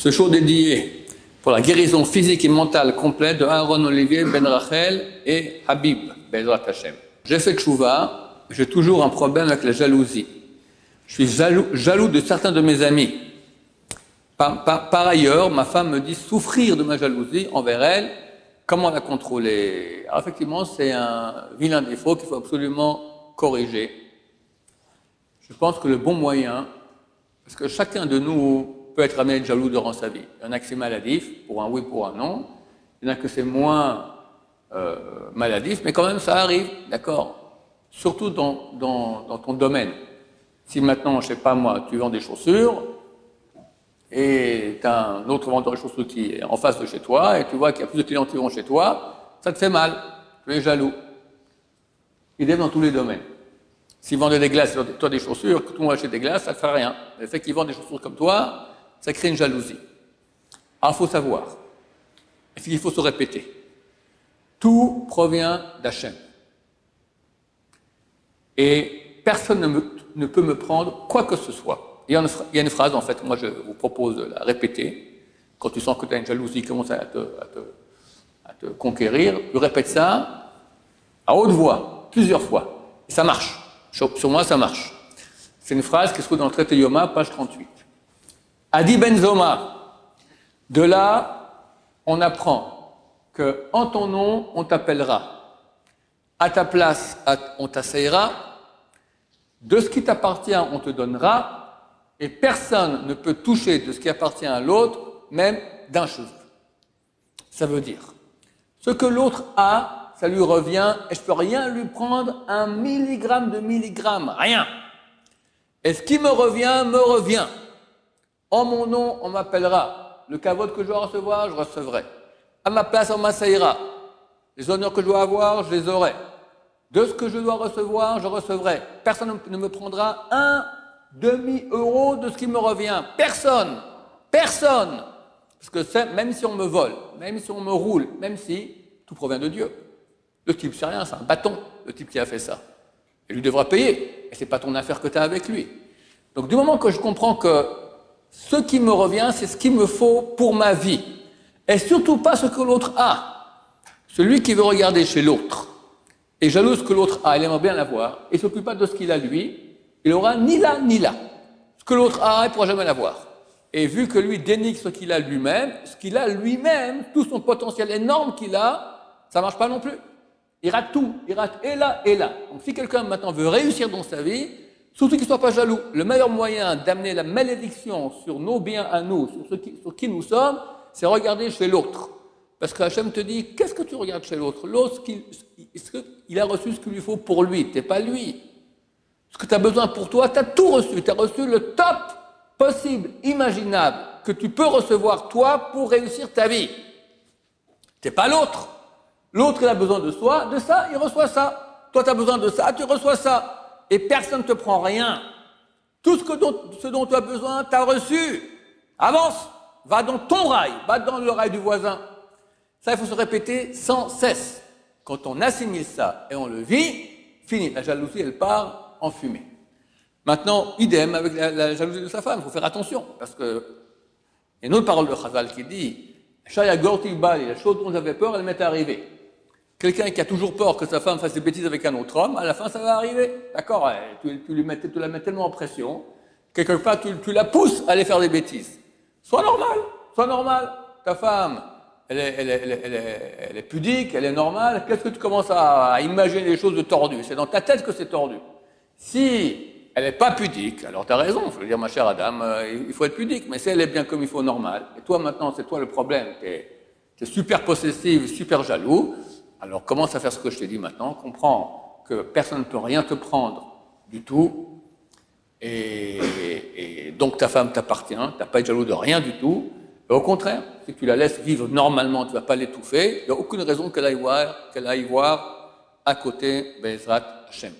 Ce show dédié pour la guérison physique et mentale complète de Aaron Olivier, Ben Rachel et Habib, Bezrat Hashem. J'ai fait tchouva, j'ai toujours un problème avec la jalousie. Je suis jaloux de certains de mes amis. Par ailleurs, ma femme me dit souffrir de ma jalousie envers elle. Comment la contrôler? Alors effectivement, c'est un vilain défaut qu'il faut absolument corriger. Je pense que le bon moyen, parce que chacun de nous peut être amené à être jaloux durant sa vie. Il y en a que c'est maladif, pour un oui, pour un non. Il y en a que c'est moins maladif, mais quand même ça arrive, d'accord? Surtout dans ton domaine. Si maintenant, je ne sais pas moi, tu vends des chaussures, et tu as un autre vendeur de chaussures qui est en face de chez toi, et tu vois qu'il y a plus de clients qui vont chez toi, ça te fait mal, tu es jaloux. Idem dans tous les domaines. S'ils vendent des glaces, toi des chaussures, que tout le monde achète des glaces, ça ne fait rien. Le fait qu'ils vendent des chaussures comme toi, ça crée une jalousie. Alors il faut savoir, et il faut se répéter. Tout provient d'Hachem. Et personne ne peut me prendre quoi que ce soit. Il y a une phrase, en fait, moi je vous propose de la répéter. Quand tu sens que tu as une jalousie qui commence à te conquérir, tu répètes ça à haute voix, plusieurs fois. Et ça marche. Sur moi, ça marche. C'est une phrase qui se trouve dans le traité Yoma, page 38. Adi Ben Zoma. De là, on apprend que en ton nom, on t'appellera. À ta place, on t'asseillera. De ce qui t'appartient, on te donnera. Et personne ne peut toucher de ce qui appartient à l'autre, même d'un cheveu. Ça veut dire, ce que l'autre a, ça lui revient, et je ne peux rien lui prendre un milligramme de milligramme, rien. Et ce qui me revient. En mon nom, on m'appellera. Le kavod que je dois recevoir, je recevrai. À ma place, on m'assaillera. Les honneurs que je dois avoir, je les aurai. De ce que je dois recevoir, je recevrai. Personne ne me prendra un demi-euro de ce qui me revient. Personne. Parce que même si on me vole, même si on me roule, même si tout provient de Dieu. Le type, c'est rien, c'est un bâton, le type qui a fait ça. Il lui devra payer. Et c'est pas ton affaire que tu as avec lui. Donc du moment que je comprends que ce qui me revient, c'est ce qu'il me faut pour ma vie. Et surtout pas ce que l'autre a. Celui qui veut regarder chez l'autre et jaloux ce que l'autre a, il aimerait bien l'avoir, et ne s'occupe pas de ce qu'il a lui, il aura ni là, ni là. Ce que l'autre a, il ne pourra jamais l'avoir. Et vu que lui dénigre ce qu'il a lui-même, tout son potentiel énorme qu'il a, ça ne marche pas non plus. Il rate tout, il rate et là, et là. Donc si quelqu'un maintenant veut réussir dans sa vie, surtout qu'il ne soit pas jaloux. Le meilleur moyen d'amener la malédiction sur nos biens à nous, sur qui nous sommes, c'est regarder chez l'autre. Parce que Hachem te dit, qu'est-ce que tu regardes chez l'autre? L'autre, est-ce qu'il a reçu ce qu'il lui faut pour lui? Tu n'es pas lui. Ce que tu as besoin pour toi, tu as tout reçu. Tu as reçu le top possible, imaginable, que tu peux recevoir toi pour réussir ta vie. Tu n'es pas l'autre. L'autre, il a besoin de ça, il reçoit ça. Toi, tu as besoin de ça, tu reçois ça. Et personne ne te prend rien. Tout ce dont tu as besoin, tu as reçu. Avance, va dans ton rail, va dans le rail du voisin. Ça, il faut se répéter sans cesse. Quand on assimile ça et on le vit, fini. La jalousie, elle part en fumée. Maintenant, idem avec la jalousie de sa femme. Il faut faire attention. Parce que il y a une autre parole de Chazal qui dit Shaya Gorti Bali, la chose dont j'avais peur, elle m'est arrivée. Quelqu'un qui a toujours peur que sa femme fasse des bêtises avec un autre homme, à la fin, ça va arriver. D'accord? Tu la mets tellement en pression, quelque part, tu la pousses à aller faire des bêtises. Sois normal. Ta femme, elle est pudique, elle est normale. Qu'est-ce que tu commences à imaginer des choses de tordues? C'est dans ta tête que c'est tordu. Si elle n'est pas pudique, alors tu as raison. Je veux dire, ma chère Adam, il faut être pudique. Mais si elle est bien comme il faut, normal. Et toi, maintenant, c'est toi le problème. Tu es super possessive, super jaloux. Alors commence à faire ce que je t'ai dit maintenant. Comprends que personne ne peut rien te prendre du tout. Et donc ta femme t'appartient. Tu n'as pas été jaloux de rien du tout. Et au contraire, si tu la laisses vivre normalement, tu ne vas pas l'étouffer. Il n'y a aucune raison qu'elle aille voir à côté Bezrat Hashem.